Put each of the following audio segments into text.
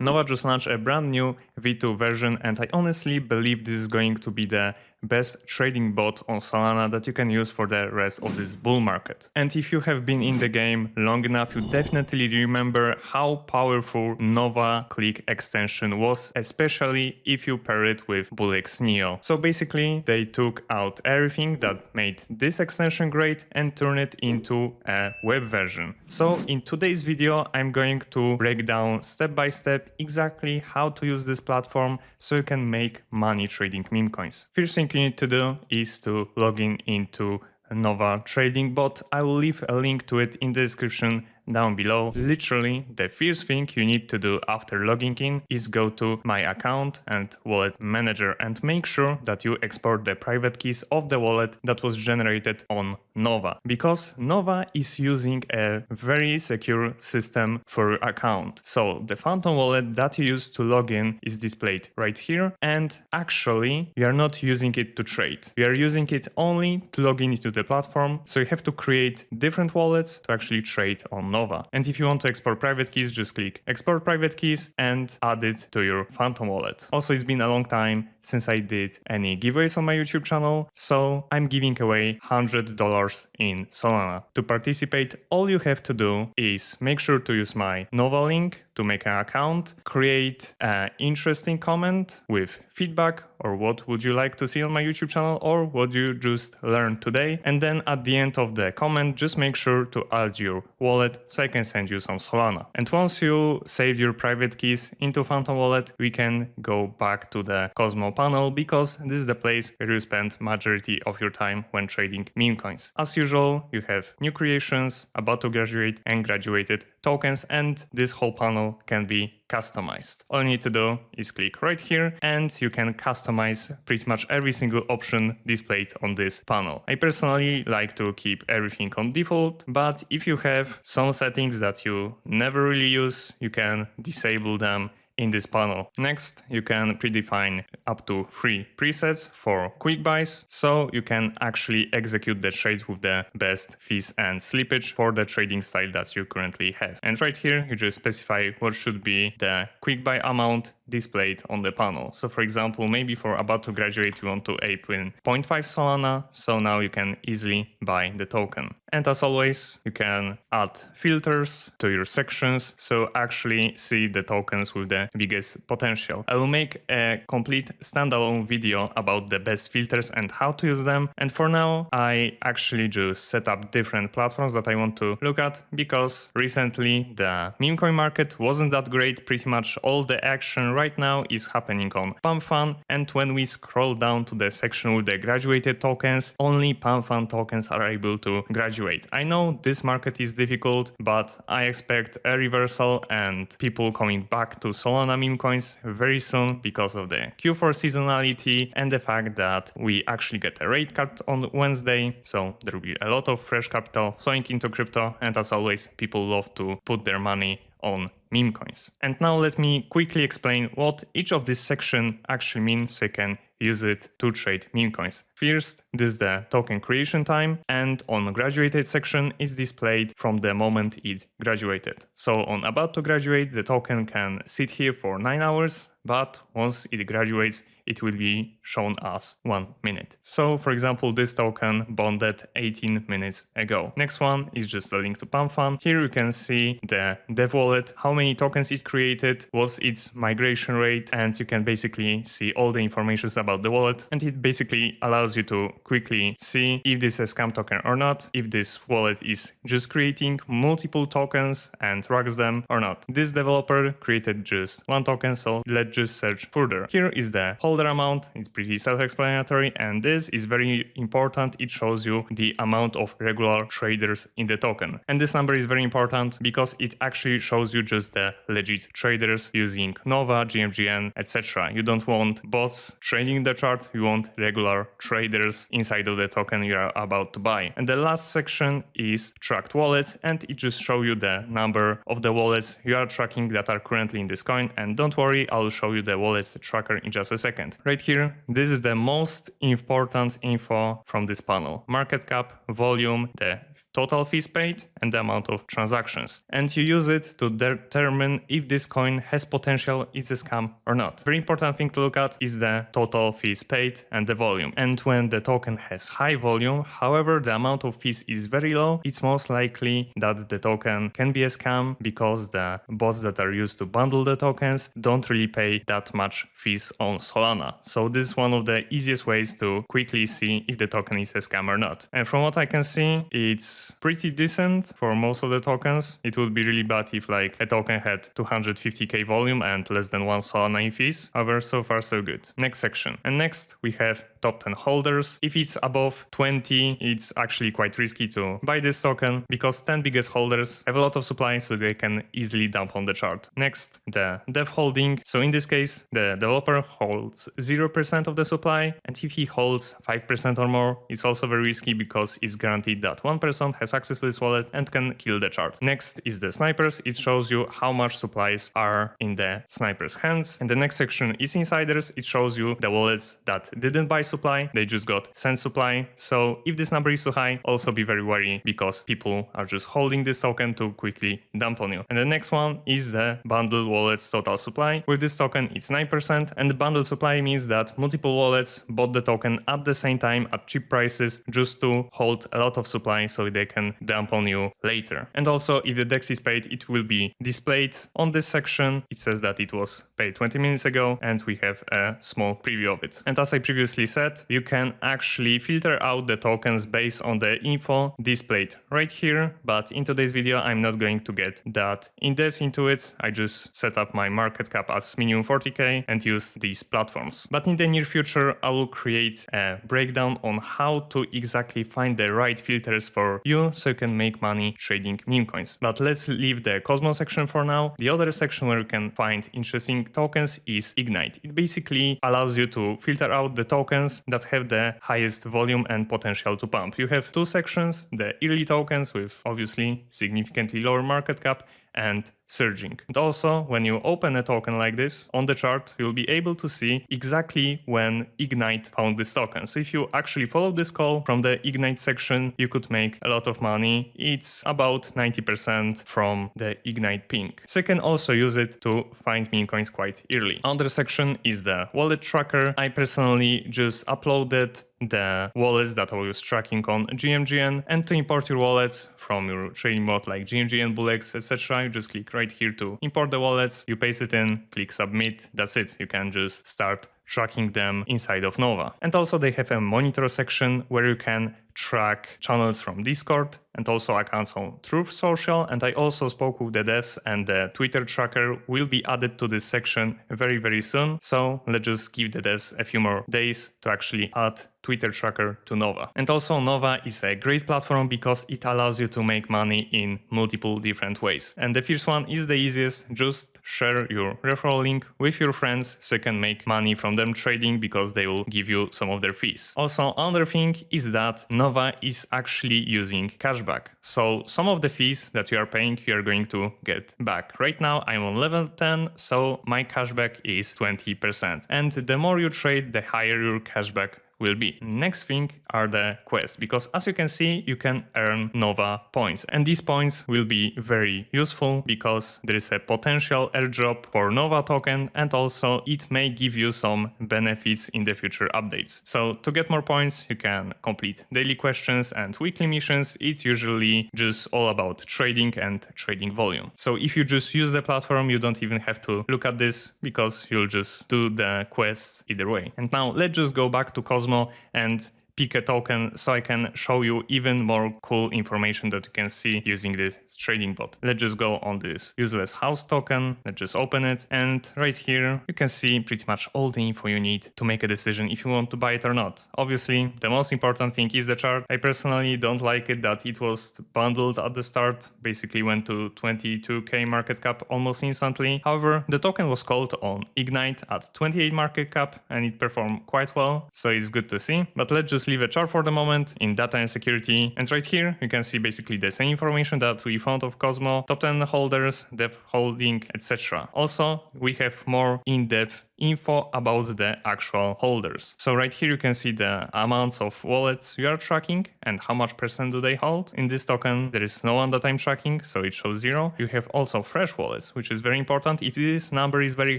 Nova just launched a brand new V2 version, and I honestly believe this is going to be the best trading bot on Solana that you can use for the rest of this bull market. And if you have been in the game long enough, you definitely remember how powerful Nova Click extension was, especially if you pair it with BullX Neo. So basically, they took out everything that made this extension great and turned it into a web version. So in today's video, I'm going to break down step by step exactly how to use this platform so you can make money trading meme coins. First thing you need to do is to log in into Nova Trading Bot. I will leave a link to it in the description down below. Literally, the first thing you need to do after logging in is go to My Account and Wallet Manager and make sure that you export the private keys of the wallet that was generated on Nova, because Nova is using a very secure system for your account. So the Phantom wallet that you use to log in is displayed right here, and actually we are not using it to trade. We are using it only to log in into the platform, so you have to create different wallets to actually trade on Nova. And if you want to export private keys, just click Export Private Keys and add it to your Phantom wallet. Also, it's been a long time since I did any giveaways on my YouTube channel, so I'm giving away $100 in Solana. To participate, all you have to do is make sure to use my Nova link to make an account, create an interesting comment with feedback or what would you like to see on my YouTube channel or what you just learned today. And then at the end of the comment, just make sure to add your wallet so I can send you some Solana. And once you save your private keys into Phantom wallet, we can go back to the Cosmo panel, because this is the place where you spend majority of your time when trading meme coins. As usual, you have new creations, about to graduate and graduated tokens, and this whole panel can be customized. All you need to do is click right here and you can customize pretty much every single option displayed on this panel. I personally like to keep everything on default, but if you have some settings that you never really use, you can disable them in this panel. Next, you can predefine up to 3 presets for quick buys, so you can actually execute the trade with the best fees and slippage for the trading style that you currently have. And right here, you just specify what should be the quick buy amount displayed on the panel. So for example, maybe for about to graduate, you want to ape in 0.5 Solana, so now you can easily buy the token. And as always, you can add filters to your sections, so actually see the tokens with the biggest potential. I will make a complete standalone video about the best filters and how to use them. And for now, I actually just set up different platforms that I want to look at, because recently the meme coin market wasn't that great. Pretty much all the action right now is happening on PumpFun, and when we scroll down to the section with the graduated tokens, only PumpFun tokens are able to graduate. I know this market is difficult, but I expect a reversal and people coming back to Solana meme coins very soon because of the Q4 seasonality and the fact that we actually get a rate cut on Wednesday, so there will be a lot of fresh capital flowing into crypto, and as always, people love to put their money on meme coins. And now let me quickly explain what each of this section actually means so you can use it to trade meme coins. First, this is the token creation time, and on graduated section is displayed from the moment it graduated. So on about to graduate, the token can sit here for 9 hours, but once it graduates, it will be shown as 1 minute. So for example, this token bonded 18 minutes ago. Next one is just a link to PumpFun. Here you can see the dev wallet, how many tokens it created, what's its migration rate, and you can basically see all the information about the wallet. And it basically allows you to quickly see if this is a scam token or not, if this wallet is just creating multiple tokens and tracks them or not. This developer created just 1 token, so let's just search further. Here is the holder amount. It's pretty self-explanatory, and this is very important. It shows you the amount of regular traders in the token. And this number is very important because it actually shows you just the legit traders using Nova, GMGN, etc. You don't want bots trading the chart, you want regular traders inside of the token you are about to buy. And the last section is tracked wallets, and it just shows you the number of the wallets you are tracking that are currently in this coin. And don't worry, I'll show you the wallet tracker in just a second. Right here, this is the most important info from this panel. Market cap, volume, the total fees paid and the amount of transactions. And you use it to determine if this coin has potential, is a scam or not. Very important thing to look at is the total fees paid and the volume. And when the token has high volume, however, the amount of fees is very low, it's most likely that the token can be a scam because the bots that are used to bundle the tokens don't really pay that much fees on Solana. So this is one of the easiest ways to quickly see if the token is a scam or not. And from what I can see, it's pretty decent for most of the tokens. It would be really bad if like a token had 250k volume and less than 1 Solana in fees. However, so far so good. Next section. And next we have top 10 holders. If it's above 20, it's actually quite risky to buy this token because 10 biggest holders have a lot of supply, so they can easily dump on the chart. Next, the dev holding. So in this case, the developer holds 0% of the supply, and if he holds 5% or more, it's also very risky because it's guaranteed that one person has access to this wallet and can kill the chart. Next is the snipers. It shows you how much supplies are in the snipers' hands. And the next section is insiders. It shows you the wallets that didn't buy supply, they just got sent supply. So if this number is too high, also be very wary because people are just holding this token to quickly dump on you. And the next one is the bundled wallets total supply. With this token, it's 9%, and the bundled supply means that multiple wallets bought the token at the same time at cheap prices just to hold a lot of supply so they can dump on you later. And also, if the DEX is paid, it will be displayed on this section. It says that it was paid 20 minutes ago, and we have a small preview of it. And as I previously said, you can actually filter out the tokens based on the info displayed right here, but in today's video I'm not going to get that in depth into it. I just set up my market cap as minimum 40k and use these platforms. But in the near future I will create a breakdown on how to exactly find the right filters for you so you can make money trading meme coins. But let's leave the Cosmo section for now. The other section where you can find interesting tokens is Ignite. It basically allows you to filter out the tokens that have the highest volume and potential to pump. You have two sections, the early tokens with obviously significantly lower market cap and surging. And also, when you open a token like this on the chart, you'll be able to see exactly when Ignite found this token. So if you actually follow this call from the Ignite section, you could make a lot of money. It's about 90% from the Ignite ping. So you can also use it to find meme coins quite early. Another section is the wallet tracker. I personally just uploaded the wallets that I was tracking on GMGN, and to import your wallets from your trading bot like GMGN, BullX, etc. You just click right here to import the wallets, you paste it in, click submit, that's it. You can just start tracking them inside of Nova. And also they have a monitor section where you can track channels from Discord and also accounts on Truth Social. And I also spoke with the devs, and the Twitter tracker will be added to this section very, very soon. So let's just give the devs a few more days to actually add Twitter tracker to Nova. And also Nova is a great platform because it allows you to make money in multiple different ways. And the first one is the easiest. Just share your referral link with your friends so you can make money from them trading because they will give you some of their fees. Also, another thing is that Nova is actually using cashback. So some of the fees that you are paying, you are going to get back. Right now I'm on level 10, so my cashback is 20%. And the more you trade, the higher your cashback will be. Next thing are the quests, because as you can see, you can earn Nova points, and these points will be very useful because there is a potential airdrop for Nova token, and also it may give you some benefits in the future updates. So to get more points, you can complete daily questions and weekly missions. It's usually just all about trading and trading volume. So if you just use the platform, you don't even have to look at this because you'll just do the quests either way. And now let's just go back to Cosmo and pick a token so I can show you even more cool information that you can see using this trading bot. Let's just go on this useless house token. Let's just open it, and right here you can see pretty much all the info you need to make a decision if you want to buy it or not. Obviously, the most important thing is the chart. I personally don't like it that it was bundled at the start, basically went to 22k market cap almost instantly. However, the token was called on Ignite at 28 market cap and it performed quite well, so it's good to see. But let's just leave a chart for the moment in data and security, and right here you can see basically the same information that we found of Cosmo, top 10 holders, dev holding, etc. Also, we have more in-depth info about the actual holders. So right here you can see the amounts of wallets you are tracking and how much percent do they hold. In this token there is no one that I'm tracking, so it shows 0. You have also fresh wallets, which is very important. If this number is very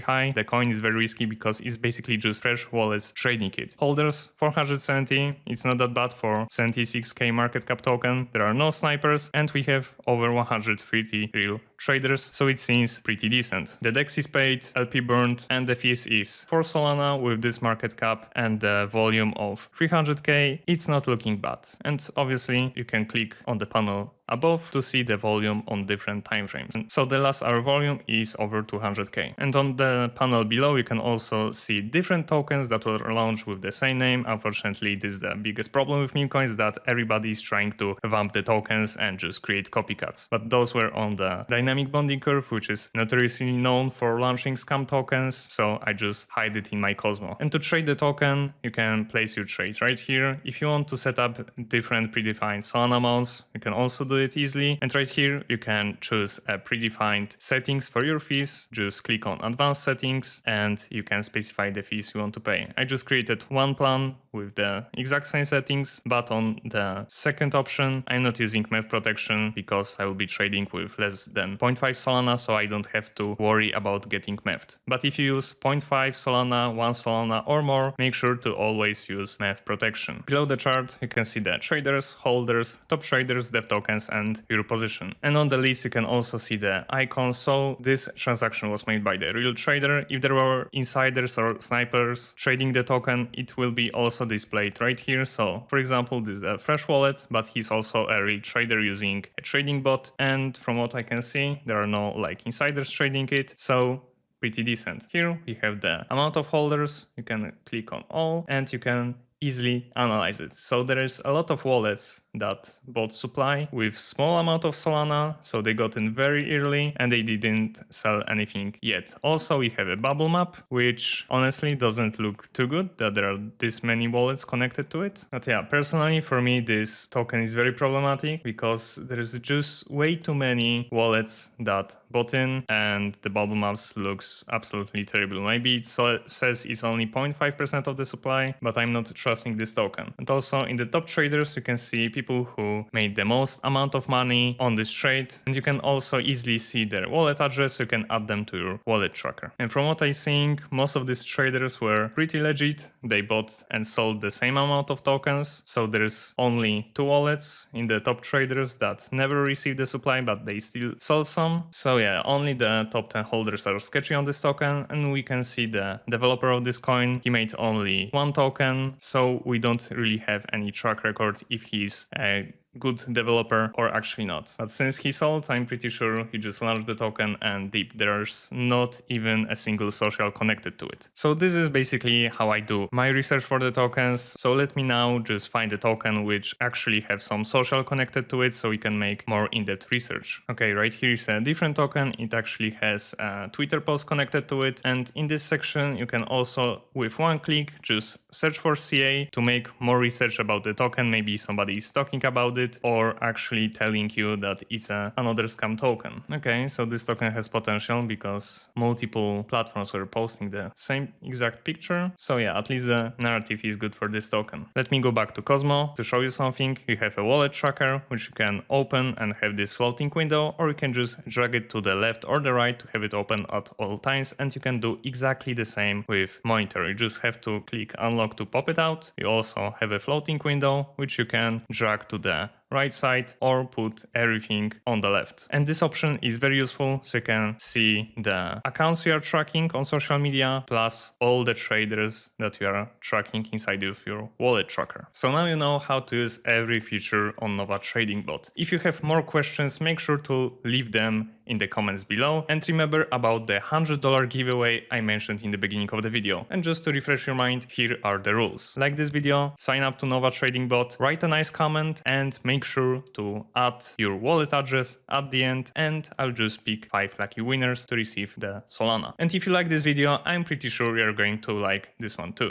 high, the coin is very risky because it's basically just fresh wallets trading it. Holders 470, it's not that bad for 76k market cap token. There are no snipers and we have over 130 real traders, so it seems pretty decent. The DEX is paid, LP burned, and the fees is for Solana with this market cap and the volume of 300k. It's not looking bad. And obviously you can click on the panel above to see the volume on different time frames. So the last hour volume is over 200k. And on the panel below you can also see different tokens that were launched with the same name. Unfortunately, this is the biggest problem with memecoins, that everybody is trying to vamp the tokens and just create copycats. But those were on the dynamic bonding curve, which is notoriously known for launching scam tokens, so I just hide it in my Cosmo. And to trade the token, you can place your trade right here. If you want to set up different predefined Solana amounts, you can also do it easily. And right here you can choose a predefined settings for your fees. Just click on advanced settings and you can specify the fees you want to pay. I just created one plan with the exact same settings, but on the second option I'm not using MEV protection because I will be trading with less than 0.5 Solana, so I don't have to worry about getting MEV'd. But if you use 0.5 Solana, 1 Solana or more, make sure to always use MEV protection. Below the chart you can see the traders, holders, top traders, dev tokens and your position. And on the list you can also see the icons, so this transaction was made by the real trader. If there were insiders or snipers trading the token, it will be also displayed right here. So for example, this is a fresh wallet, but he's also a real trader using a trading bot, and from what I can see there are no like insiders trading it, so pretty decent. Here we have the amount of holders. You can click on all and you can easily analyze it. So there is a lot of wallets that bought supply with small amount of Solana, so they got in very early and they didn't sell anything yet. Also we have a bubble map, which honestly doesn't look too good that there are this many wallets connected to it. But yeah, personally for me this token is very problematic because there is just way too many wallets that bought in and the bubble maps looks absolutely terrible. Maybe it says it's only 0.5% of the supply, but I'm not trusting this token. And also in the top traders you can see people who made the most amount of money on this trade, and you can also easily see their wallet address, so you can add them to your wallet tracker. And from what I'm seeing, most of these traders were pretty legit. They bought and sold the same amount of tokens, so there's only 2 wallets in the top traders that never received the supply, but they still sold some. So yeah, only the top 10 holders are sketchy on this token, and we can see the developer of this coin, he made only 1 token, so we don't really have any track record if he's a good developer or actually not. But since he sold, I'm pretty sure he just launched the token and deep. There's not even a single social connected to it. So this is basically how I do my research for the tokens. So let me now just find a token which actually have some social connected to it so we can make more in-depth research. Okay, right here is a different token. It actually has a Twitter post connected to it. And in this section, you can also, with one click, just search for CA to make more research about the token. Maybe somebody is talking about it or actually telling you that it's another scam token. Okay, so this token has potential because multiple platforms were posting the same exact picture. So yeah, at least the narrative is good for this token. Let me go back to Cosmo to show you something. You have a wallet tracker which you can open and have this floating window, or you can just drag it to the left or the right to have it open at all times, and you can do exactly the same with monitor. You just have to click unlock to pop it out. You also have a floating window which you can drag to the right side or put everything on the left. And this option is very useful, so you can see the accounts you are tracking on social media plus all the traders that you are tracking inside of your wallet tracker. So now you know how to use every feature on Nova Trading Bot. If you have more questions, make sure to leave them in the comments below, and remember about the $100 giveaway I mentioned in the beginning of the video. And just to refresh your mind, here are the rules. Like this video, sign up to Nova Trading Bot, write a nice comment, and make sure to add your wallet address at the end, and I'll just pick 5 lucky winners to receive the Solana. And if you like this video, I'm pretty sure you're going to like this one too.